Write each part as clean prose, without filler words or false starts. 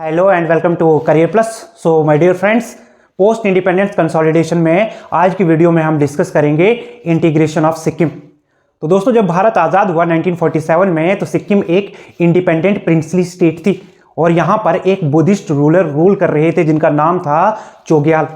Hello and welcome to career plus. So my dear friends, post independence consolidation में आज की video में हम डिस्कस करेंगे इंटीग्रेशन ऑफ सिक्किम। तो दोस्तों, जब भारत आज़ाद हुआ 1947 में, तो सिक्किम एक इंडिपेंडेंट प्रिंसली स्टेट थी और यहाँ पर एक बुद्धिस्ट रूलर रूल कर रहे थे जिनका नाम था चोग्याल।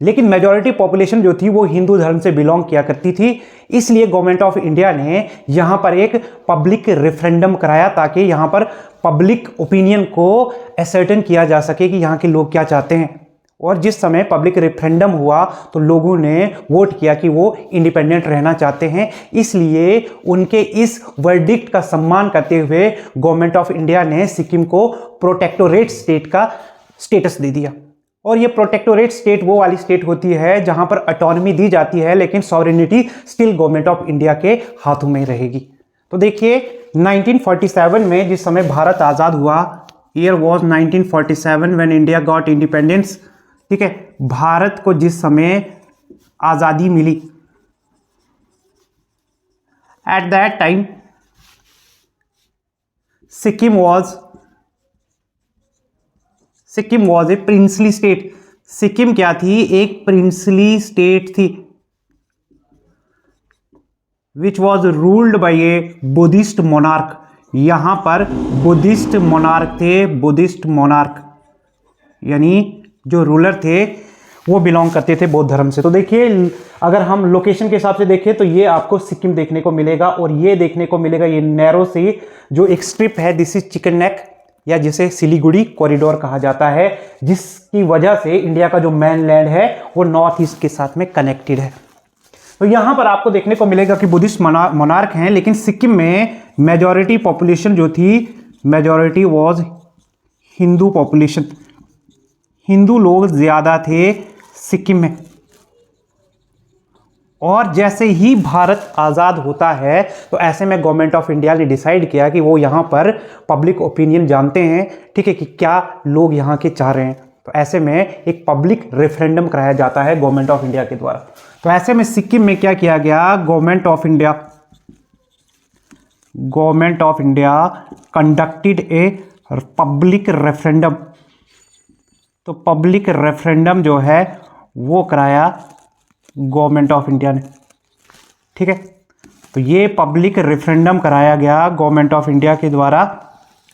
लेकिन मेजॉरिटी पॉपुलेशन जो थी वो हिंदू धर्म से बिलोंग किया करती थी, इसलिए गवर्नमेंट ऑफ इंडिया ने यहाँ पर एक पब्लिक रेफरेंडम कराया ताकि यहाँ पर पब्लिक ओपिनियन को असर्टेन किया जा सके कि यहाँ के लोग क्या चाहते हैं। और जिस समय पब्लिक रेफरेंडम हुआ तो लोगों ने वोट किया कि वो इंडिपेंडेंट रहना चाहते हैं, इसलिए उनके इस वर्डिक्ट का सम्मान करते हुए गवर्नमेंट ऑफ इंडिया ने सिक्किम को प्रोटेक्टोरेट स्टेट का स्टेटस दे दिया। और ये प्रोटेक्टोरेट स्टेट वो वाली स्टेट होती है जहां पर ऑटोनॉमी दी जाती है लेकिन sovereignty still government of India के हाथों में रहेगी। तो देखिए 1947 में जिस समय भारत आज़ाद हुआ, year was 1947 when India got independence. ठीक है, भारत को जिस समय आज़ादी मिली, at that time Sikkim was a princely state. Sikkim क्या थी? एक प्रिंसली स्टेट थी which was ruled by a Buddhist monarch. यहां पर बुद्धिस्ट मोनार्क थे। बुद्धिस्ट मोनार्क यानी जो रूलर थे वो बिलोंग करते थे बौद्ध धर्म से। तो देखिए, अगर हम लोकेशन के हिसाब से देखें तो ये आपको सिक्किम देखने को मिलेगा और ये देखने को मिलेगा ये नैरो सी जो एक स्ट्रिप है, दिस इज चिकन नेक या जिसे सिलीगुड़ी कॉरिडोर कहा जाता है, जिसकी वजह से इंडिया का जो मेन लैंड है वो नॉर्थ ईस्ट के साथ में कनेक्टेड है। तो यहां पर आपको देखने को मिलेगा कि बुद्धिस्ट मोनार्क हैं, लेकिन सिक्किम में मेजॉरिटी पॉपुलेशन जो थी, majority was Hindu population. Hindu लोग ज्यादा थे सिक्किम में। और जैसे ही भारत आज़ाद होता है तो ऐसे में गवर्नमेंट ऑफ इंडिया ने डिसाइड किया कि वो यहाँ पर पब्लिक ओपिनियन जानते हैं, ठीक है, कि क्या लोग यहाँ के चाह रहे हैं। तो ऐसे में एक पब्लिक रेफरेंडम कराया जाता है गवर्नमेंट ऑफ इंडिया के द्वारा। तो ऐसे में सिक्किम में क्या किया गया? Government of India conducted a public referendum. तो पब्लिक रेफरेंडम जो है वो कराया गवर्नमेंट ऑफ इंडिया ने। ठीक है, तो ये पब्लिक रेफरेंडम कराया गया गवर्नमेंट ऑफ इंडिया के द्वारा।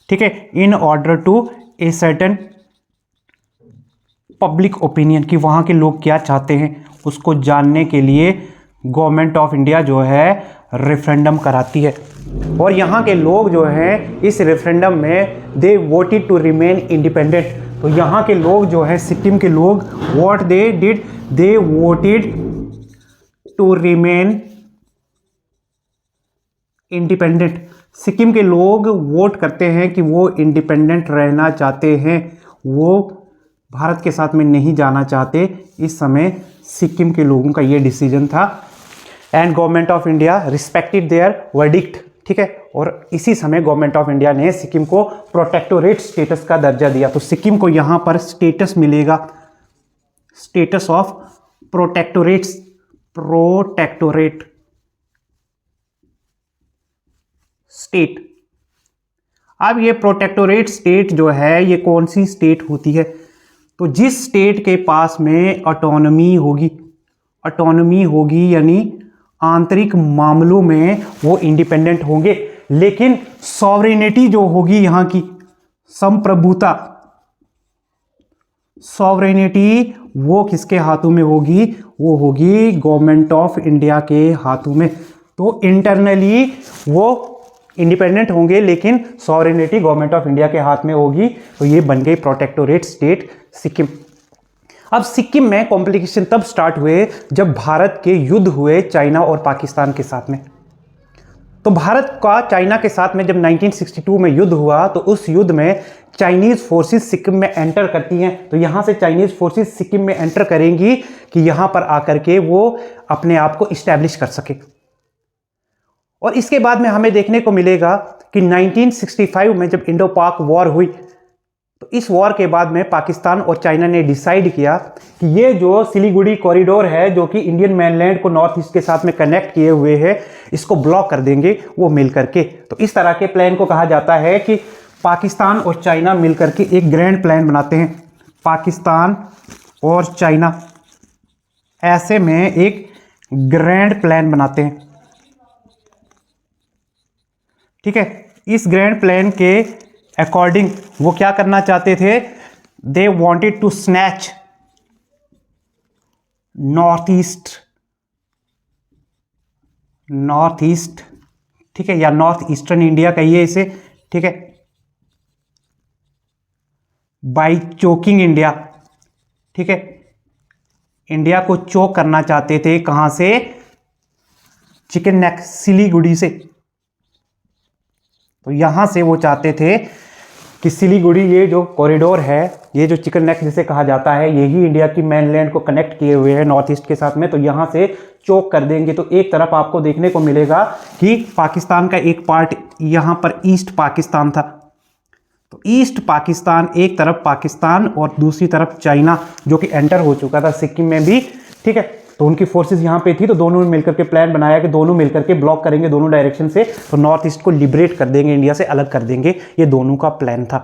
ठीक है, in order to a certain public opinion कि वहाँ के लोग क्या चाहते हैं उसको जानने के लिए गवर्नमेंट ऑफ इंडिया जो है रेफरेंडम कराती है। और यहाँ के लोग जो हैं इस रेफरेंडम में they voted to remain independent. तो यहाँ के लोग जो हैं, सिक्किम के लोग, what they did, they voted to remain independent. Sikkim के लोग वोट करते हैं कि वो इंडिपेंडेंट रहना चाहते हैं, वो भारत के साथ में नहीं जाना चाहते। इस समय सिक्किम के लोगों का ये डिसीजन था and government of India respected their verdict. ठीक है, और इसी समय गवर्नमेंट ऑफ इंडिया ने सिक्किम को प्रोटेक्टोरेट स्टेटस का दर्जा दिया। तो सिक्किम को यहाँ पर स्टेटस मिलेगा, स्टेटस ऑफ प्रोटेक्टोरेट स्टेट। अब ये प्रोटेक्टोरेट स्टेट जो है ये कौन सी स्टेट होती है? तो जिस स्टेट के पास में ऑटोनॉमी होगी यानी आंतरिक मामलों में वो इंडिपेंडेंट होंगे, लेकिन सॉवरेनिटी जो होगी यहाँ की संप्रभुता, सॉवरेनिटी वो किसके हाथों में होगी? वो होगी गवर्नमेंट ऑफ इंडिया के हाथों में। तो इंटरनली वो इंडिपेंडेंट होंगे लेकिन सॉवरेनिटी गवर्नमेंट ऑफ इंडिया के हाथ में होगी। तो ये बन गई प्रोटेक्टोरेट स्टेट सिक्किम। अब सिक्किम में कॉम्प्लिकेशन तब स्टार्ट हुए जब भारत के युद्ध हुए चाइना और पाकिस्तान के साथ में। तो भारत का चाइना के साथ में जब 1962 में युद्ध हुआ तो उस युद्ध में चाइनीज फोर्सेस सिक्किम में एंटर करती हैं। तो यहां से चाइनीज फोर्सेस सिक्किम में एंटर करेंगी कि यहां पर आकर के वो अपने आप को इस्टेब्लिश कर सके। और इसके बाद में हमें देखने को मिलेगा कि 1965 में जब इंडो पाक वॉर हुई तो इस वॉर के बाद में पाकिस्तान और चाइना ने डिसाइड किया कि ये जो सिलीगुड़ी कॉरिडोर है जो कि इंडियन मेनलैंड को नॉर्थ ईस्ट के साथ में कनेक्ट किए हुए है, इसको ब्लॉक कर देंगे वो मिल करके। तो इस तरह के प्लान को कहा जाता है कि पाकिस्तान और चाइना मिलकर के एक ग्रैंड प्लान बनाते हैं। पाकिस्तान और चाइना ऐसे में एक ग्रैंड प्लान बनाते हैं, ठीक है। इस ग्रैंड प्लान के अकॉर्डिंग वो क्या करना चाहते थे, they wanted to snatch north east, ठीक है, या नॉर्थ ईस्टर्न इंडिया कहिए इसे, ठीक है, बाय चोकिंग इंडिया, ठीक है। इंडिया को चोक करना चाहते थे, कहां से, चिकन नेक, सिलीगुड़ी से। तो यहां से वो चाहते थे कि सिलीगुड़ी, ये जो कॉरिडोर है, ये जो चिकन नेक जिसे कहा जाता है, यही इंडिया की मेनलैंड को कनेक्ट किए हुए हैं नॉर्थ ईस्ट के साथ में। तो यहां से चोक कर देंगे तो एक तरफ आपको देखने को मिलेगा कि पाकिस्तान का एक पार्ट यहां पर ईस्ट पाकिस्तान था। तो ईस्ट पाकिस्तान, एक तरफ पाकिस्तान और दूसरी तरफ चाइना, जो कि एंटर हो चुका था सिक्किम में भी, ठीक है। तो उनकी फोर्सेस यहां पे थी, तो दोनों ने मिलकर के प्लान बनाया कि दोनों मिलकर के ब्लॉक करेंगे दोनों डायरेक्शन से, तो नॉर्थ ईस्ट को लिबरेट कर देंगे, इंडिया से अलग कर देंगे। ये दोनों का प्लान था।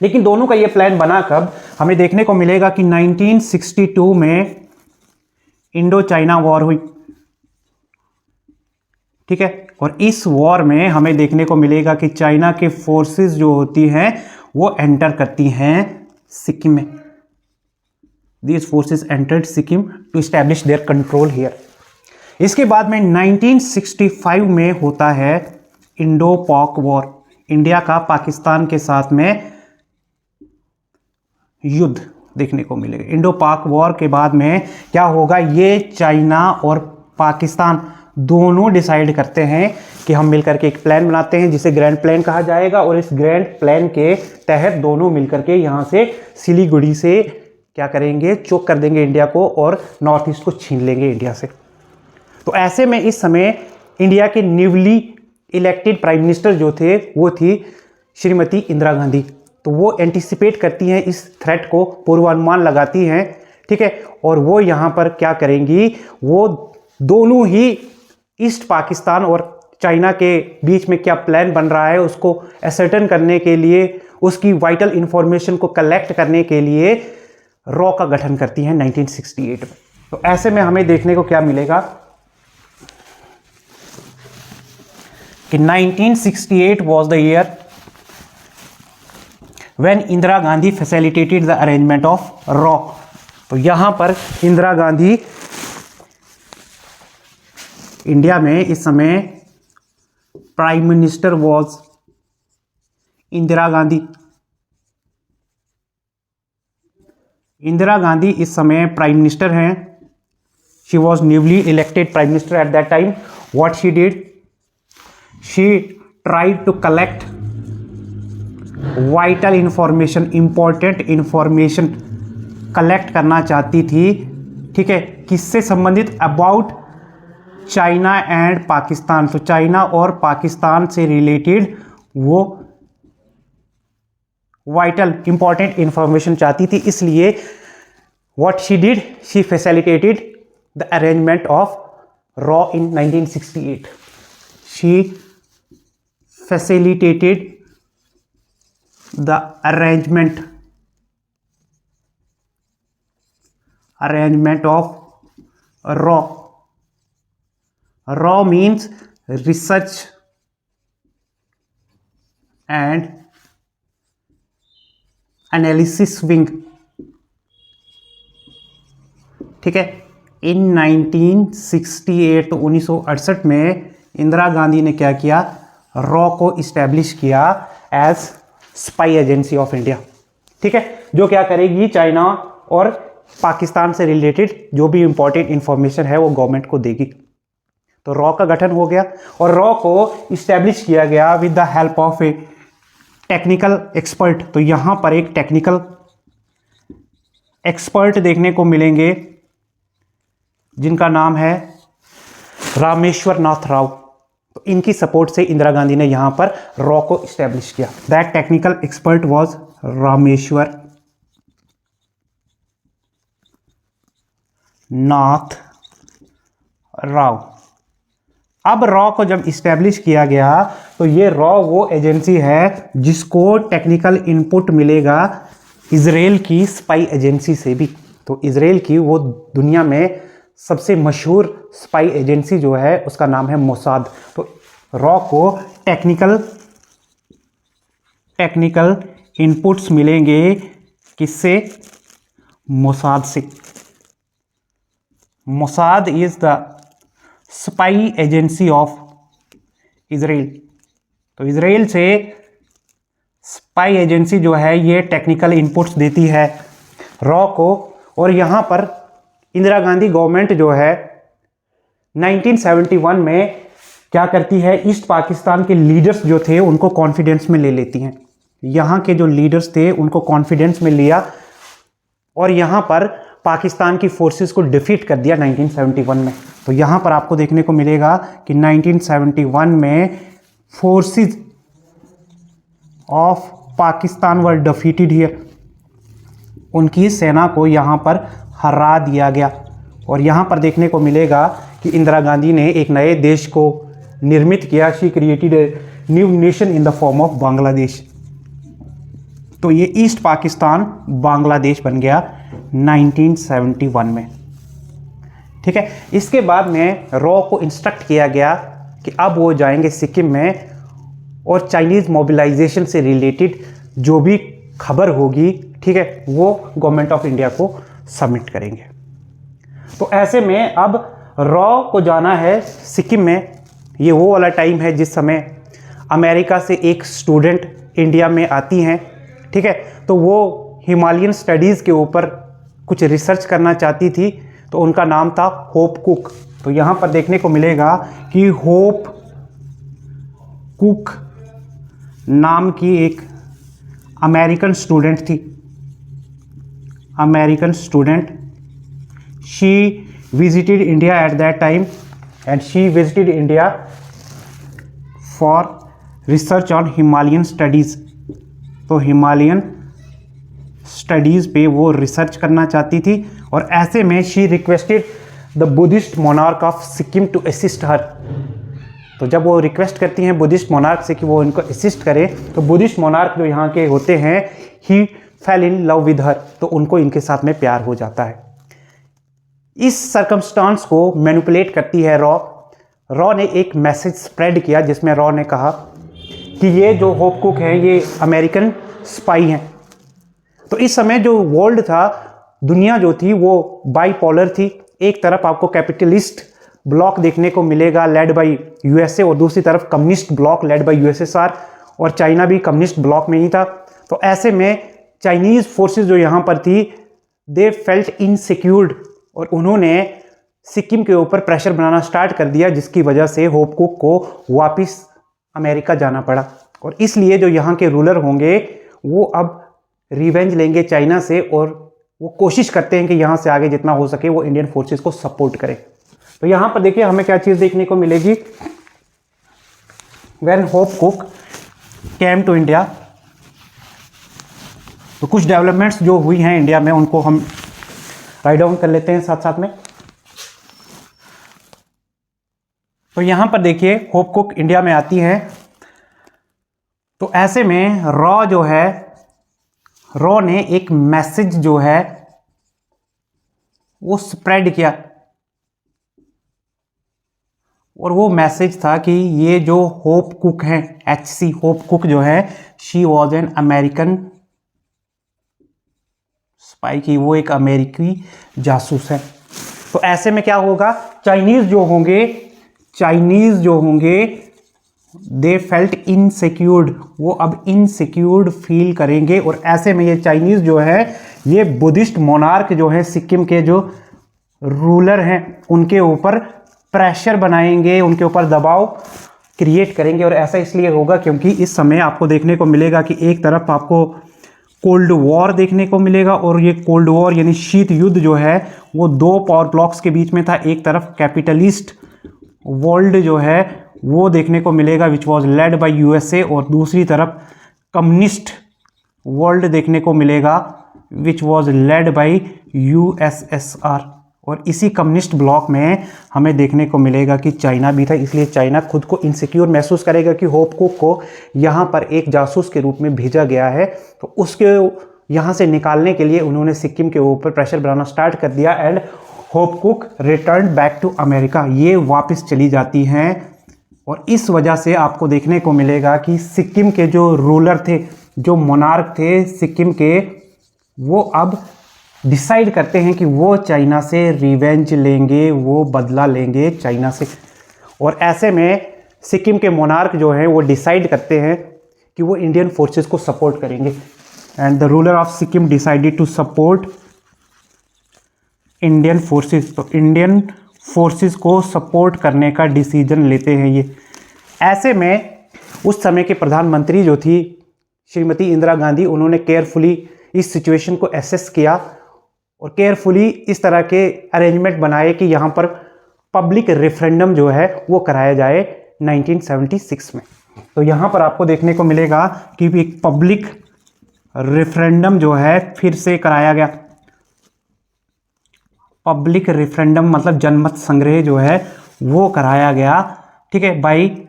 लेकिन दोनों का ये प्लान बना कब, हमें देखने को मिलेगा कि 1962 में इंडो चाइना वॉर हुई, ठीक है। और इस वॉर में हमें देखने को मिलेगा कि चाइना के फोर्सेस जो होती हैं वो एंटर करती हैं सिक्किम में। These forces entered Sikkim to establish their control here. इसके बाद में 1965 में होता है इंडो पाक वॉर, इंडिया का पाकिस्तान के साथ में युद्ध देखने को मिलेगा। इंडो पाक वॉर के बाद में क्या होगा, ये चाइना और पाकिस्तान दोनों डिसाइड करते हैं कि हम मिलकर के एक प्लान बनाते हैं जिसे ग्रैंड प्लान कहा जाएगा, और इस ग्रैंड प्लान के तहत दोनों मिलकर के यहां से सिलीगुड़ी से क्या करेंगे, चोक कर देंगे इंडिया को और नॉर्थ ईस्ट को छीन लेंगे इंडिया से। तो ऐसे में इस समय इंडिया के न्यूली इलेक्टेड प्राइम मिनिस्टर जो थे वो थी श्रीमती इंदिरा गांधी। तो वो एंटिसिपेट करती हैं इस थ्रेट को, पूर्वानुमान लगाती हैं, ठीक है। और वो यहाँ पर क्या करेंगी, वो दोनों ही ईस्ट पाकिस्तान और चाइना के बीच में क्या प्लान बन रहा है उसको असर्टेन करने के लिए, उसकी वाइटल इंफॉर्मेशन को कलेक्ट करने के लिए रॉ का गठन करती हैं 1968 में। तो ऐसे में हमें देखने को क्या मिलेगा कि 1968 was the year when Indira Gandhi facilitated the arrangement of रॉ। तो यहां पर इंदिरा गांधी इंडिया में इस समय prime minister was Indira Gandhi. Indira Gandhi इस समय प्राइम मिनिस्टर हैं। She was newly elected prime minister at that time. What she did, she tried to collect vital information, important information collect करना चाहती थी, ठीक है, किससे संबंधित, अबाउट चाइना एंड पाकिस्तान। तो चाइना और पाकिस्तान से रिलेटेड वो वाइटल इंपॉर्टेंट इंफॉर्मेशन चाहती थी। इसलिए what she did, she facilitated the arrangement of raw in 1968। She facilitated the arrangement of raw. Raw means research and analysis wing, ठीक है। इन 1968 तो 1968 में इंदिरा गांधी ने क्या किया, रॉ को इस्टेब्लिश किया as spy agency of India, ठीक है, जो क्या करेगी, चाइना और पाकिस्तान से रिलेटेड जो भी इंपॉर्टेंट इंफॉर्मेशन है वो गवर्नमेंट को देगी। तो रॉ का गठन हो गया और रॉ को इस्टेब्लिश किया गया with the help of A technical expert. तो यहां पर एक टेक्निकल एक्सपर्ट देखने को मिलेंगे जिनका नाम है रामेश्वर नाथ राव। तो इनकी सपोर्ट से इंदिरा गांधी ने यहां पर रॉ को इस्टेब्लिश किया। That technical expert was Rameshwar Nath Rao. अब रॉ को जब इस्टेब्लिश किया गया तो ये रॉ वो एजेंसी है जिसको टेक्निकल इनपुट मिलेगा इजराइल की स्पाई एजेंसी से भी। तो इजराइल की वो दुनिया में सबसे मशहूर स्पाई एजेंसी जो है उसका नाम है मोसाद। तो रॉ को टेक्निकल इनपुट्स मिलेंगे किससे? मोसाद से। Mossad is the spy agency of Israel. तो इजराइल से स्पाई एजेंसी जो है ये टेक्निकल इनपुट्स देती है रॉ को। और यहाँ पर इंदिरा गांधी गवर्नमेंट जो है 1971 में क्या करती है, ईस्ट पाकिस्तान के लीडर्स जो थे उनको कॉन्फिडेंस में ले लेती हैं। यहाँ के जो लीडर्स थे उनको कॉन्फिडेंस में लिया और यहाँ पर पाकिस्तान की फोर्सेस को डिफीट कर दिया 1971 में। तो यहाँ पर आपको देखने को मिलेगा कि 1971 में forces of Pakistan were defeated here. उनकी सेना को यहाँ पर हरा दिया गया। और यहाँ पर देखने को मिलेगा कि इंदिरा गांधी ने एक नए देश को निर्मित किया। She created a new nation in the form of Bangladesh. तो ये ईस्ट पाकिस्तान बांग्लादेश बन गया 1971 में। ठीक है, इसके बाद में रॉ को इंस्ट्रक्ट किया गया कि अब वो जाएंगे सिक्किम में और चाइनीज़ मोबिलाइजेशन से रिलेटेड जो भी खबर होगी, ठीक है, वो गवर्नमेंट ऑफ इंडिया को सबमिट करेंगे। तो ऐसे में अब रॉ को जाना है सिक्किम में। ये वो वाला टाइम है जिस समय अमेरिका से एक स्टूडेंट इंडिया में आती हैं, ठीक है। तो वो हिमालयन स्टडीज़ के ऊपर कुछ रिसर्च करना चाहती थी। तो उनका नाम था होप कुक। तो यहाँ पर देखने को मिलेगा कि होप कुक नाम की एक अमेरिकन स्टूडेंट थी। American student, she visited India at that time and she visited India for research on Himalayan studies. तो हिमालयन स्टडीज़ पे वो रिसर्च करना चाहती थी और ऐसे में she requested the Buddhist monarch of Sikkim to assist her. तो जब वो रिक्वेस्ट करती हैं बुद्धिस्ट मोनार्क से कि वो इनको असिस्ट करे, तो बुद्धिस्ट मोनार्क जो यहाँ के होते हैं ही fell in love with her. तो उनको इनके साथ में प्यार हो जाता है। इस सर्कमस्टांस को मैनिपुलेट करती है रॉ। रॉ ने एक मैसेज स्प्रेड किया जिसमें रॉ ने कहा कि ये जो होप कुक हैं ये अमेरिकन स्पाई हैं। तो इस समय जो वर्ल्ड था, दुनिया जो थी वो बाईपोलर थी। एक तरफ आपको कैपिटलिस्ट ब्लॉक देखने को मिलेगा लेड बाय यूएसए और दूसरी तरफ communist bloc led by USSR, और चाइना भी कम्युनिस्ट ब्लॉक में ही था। तो ऐसे में चाइनीज़ फोर्सेस जो यहाँ पर थी दे फेल्ट इनसिक्योर्ड और उन्होंने सिक्किम के ऊपर प्रेशर बनाना स्टार्ट कर दिया, जिसकी वजह से होप कुक को वापस अमेरिका जाना पड़ा। और इसलिए जो यहाँ के रूलर होंगे वो अब रिवेंज लेंगे चाइना से और वो कोशिश करते हैं कि यहाँ से आगे जितना हो सके वो इंडियन फोर्सेस को सपोर्ट करें। तो यहाँ पर देखिए हमें क्या चीज़ देखने को मिलेगी। When Hope Cook came to India, तो कुछ डेवलपमेंट्स जो हुई हैं इंडिया में उनको हम राइट डाउन कर लेते हैं साथ साथ में। तो यहाँ पर देखिए होप कुक इंडिया में आती हैं। तो ऐसे में रॉ जो है, रॉ ने एक मैसेज जो है वो स्प्रेड किया और वो मैसेज था कि ये जो होप कुक हैं, एचसी होप कुक जो है, she was an American spy, की वो एक अमेरिकी जासूस है। तो ऐसे में क्या होगा, चाइनीज जो होंगे दे फेल्ट इनसिक्योर्ड, वो अब इनसिक्योर्ड फील करेंगे। और ऐसे में ये चाइनीज जो है ये बुद्धिस्ट मोनार्क जो है सिक्किम के जो रूलर हैं उनके ऊपर प्रेशर बनाएंगे, उनके ऊपर दबाव क्रिएट करेंगे। और ऐसा इसलिए होगा क्योंकि इस समय आपको देखने को मिलेगा कि एक तरफ आपको कोल्ड वॉर देखने को मिलेगा और ये कोल्ड वॉर यानी शीत युद्ध जो है वो दो पावर ब्लॉक्स के बीच में था। एक तरफ कैपिटलिस्ट वर्ल्ड जो है वो देखने को मिलेगा which was led by USA, और दूसरी तरफ कम्युनिस्ट वर्ल्ड देखने को मिलेगा which was led by USSR. और इसी कम्युनिस्ट ब्लॉक में हमें देखने को मिलेगा कि चाइना भी था, इसलिए चाइना खुद को इनसिक्योर महसूस करेगा कि होप कुक को यहाँ पर एक जासूस के रूप में भेजा गया है, तो उसके यहाँ से निकालने के लिए उन्होंने सिक्किम के ऊपर प्रेशर बनाना स्टार्ट कर दिया and Hope Cook return back to America. ये वापस चली जाती हैं और इस वजह से आपको देखने को मिलेगा कि सिक्किम के जो रूलर थे, जो मोनार्क थे सिक्किम के, वो अब डिसाइड करते हैं कि वो चाइना से रिवेंज लेंगे, वो बदला लेंगे चाइना से। और ऐसे में सिक्किम के मोनार्क जो हैं वो डिसाइड करते हैं कि वो इंडियन फोर्सेस को सपोर्ट करेंगे and the ruler of Sikkim decided to support Indian forces. तो इंडियन फोर्सेस को सपोर्ट करने का डिसीजन लेते हैं ये। ऐसे में उस समय के प्रधानमंत्री जो थी श्रीमती इंदिरा गांधी, उन्होंने केयरफुली इस सिचुएशन को एसेस किया और केयरफुली इस तरह के अरेंजमेंट बनाए कि यहाँ पर पब्लिक रेफरेंडम जो है वो कराया जाए 1976 में। तो यहाँ पर आपको देखने को मिलेगा कि एक पब्लिक रेफरेंडम जो है फिर से कराया गया। पब्लिक रेफरेंडम मतलब जनमत संग्रह जो है वो कराया गया, ठीक है, by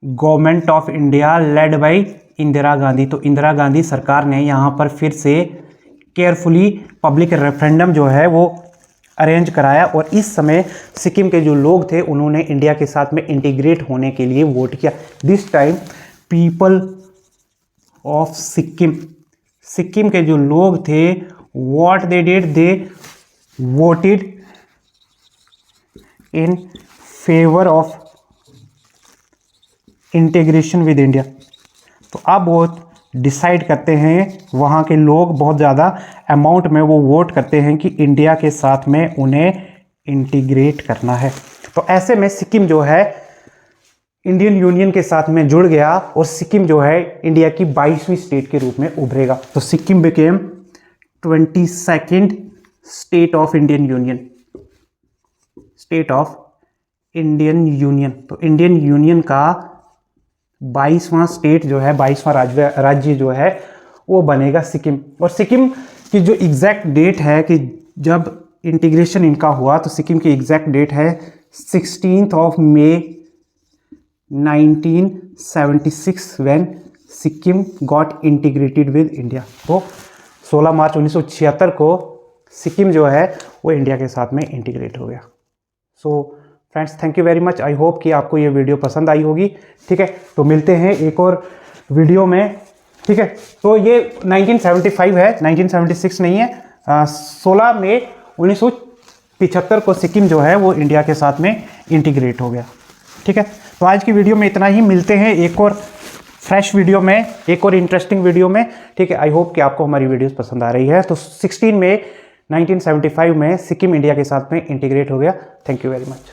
government of India led by Indira Gandhi. तो इंदिरा गांधी सरकार ने यहाँ पर फिर से केयरफुली पब्लिक रेफरेंडम जो है वो अरेंज कराया और इस समय सिक्किम के जो लोग थे उन्होंने इंडिया के साथ में इंटीग्रेट होने के लिए वोट किया। This time people of Sikkim, Sikkim के जो लोग थे, what they did, they voted in favour of integration with India. तो अब वो डिसाइड करते हैं, वहाँ के लोग बहुत ज़्यादा अमाउंट में वो वोट करते हैं कि इंडिया के साथ में उन्हें इंटीग्रेट करना है। तो ऐसे में सिक्किम जो है इंडियन यूनियन के साथ में जुड़ गया और सिक्किम जो है इंडिया की 22वीं स्टेट के रूप में उभरेगा। तो Sikkim became 22nd state of Indian union, state of Indian union. तो इंडियन यूनियन का 22वां स्टेट जो है, 22वां राज्य जो है वो बनेगा सिक्किम। और सिक्किम की जो एग्जैक्ट डेट है कि जब इंटीग्रेशन इनका हुआ, तो सिक्किम की एग्जैक्ट डेट है 16 मई 1976 when Sikkim got integrated with India. तो 16 मार्च 1976 को सिक्किम जो है वो इंडिया के साथ में इंटीग्रेट हो गया। So friends, thank you very much. I hope कि आपको ये वीडियो पसंद आई होगी, ठीक है। तो मिलते हैं एक और वीडियो में, ठीक है। तो ये 1975 है, 1976 नहीं है। 16 मई 1975 को सिक्किम जो है वो इंडिया के साथ में इंटीग्रेट हो गया, ठीक है। तो आज की वीडियो में इतना ही। मिलते हैं एक और फ्रेश वीडियो में, एक और इंटरेस्टिंग वीडियो में, ठीक है। आई होप कि आपको हमारी वीडियोस पसंद आ रही है। तो 16 मई 1975 में सिक्किम इंडिया के साथ में इंटीग्रेट हो गया। Thank you very much.